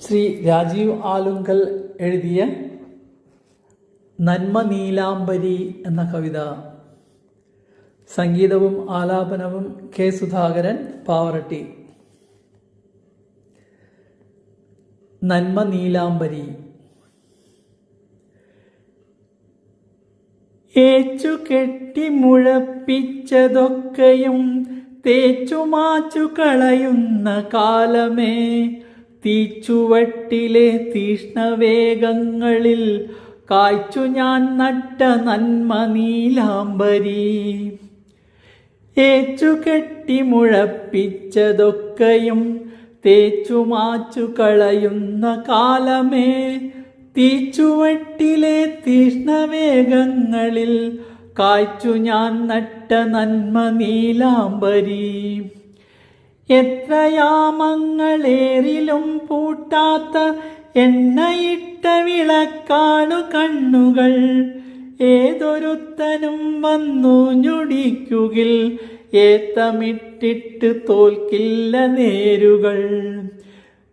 ശ്രീ രാജീവ് ആലുങ്കൽ എഴുതിയ നന്മ നീലാംബരി എന്ന കവിത. സംഗീതവും ആലാപനവും കെ സുധാകരൻ, പാവറട്ടി. നന്മ നീലാംബരി. ഏച്ചു കെട്ടി മുഴപ്പിച്ചതൊക്കെയും തേച്ചുമാച്ചു കളയുന്ന കാലമേ, തീച്ചുവട്ടിലെ തീഷ്ണവേഗങ്ങളിൽ കായ്ച്ചു ഞാൻ നട്ട നന്മ നീലാംബരി. ഏച്ചുകെട്ടി മുഴപ്പിച്ചതൊക്കെയും തേച്ചുമാച്ചു കളയുന്ന കാലമേ, തീച്ചുവട്ടിലെ തീഷ്ണവേഗങ്ങളിൽ കായ്ച്ചു ഞാൻ നട്ട നന്മ നീലാംബരി. എത്രയാമങ്ങളേറിലും പൂട്ടാത്ത എണ്ണയിട്ട വിളക്കാണു കണ്ണുകൾ. ഏതൊരുത്തനും വന്നു ഞൊടിക്കുകിൽ ഏത്തമിട്ടിട്ട് തോൽക്കില്ല നേരുകൾ.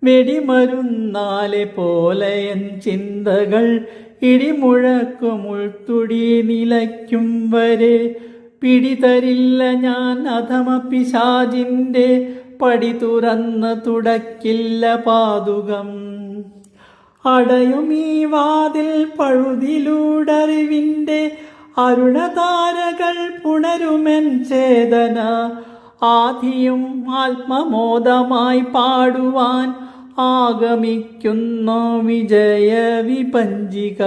വെടിമരുന്നാലെ പോലെ എൻ ചിന്തകൾ ഇടിമുഴക്കും ഉൾത്തുടി നിലയ്ക്കും വരെ. പിടിതരില്ല ഞാൻ അധമ പിശാചിന്റെ പടി തുറന്ന് തുടക്കില്ല പാതുകം. അടയും ഈ വാതിൽ പഴുതിലൂടറിവിന്റെ അരുണതാരകൾ പുണരുമെൻ ചേതന. ആധിയും ആത്മമോദമായി പാടുവാൻ ആഗമിക്കുന്നു വിജയ വിപഞ്ചിക.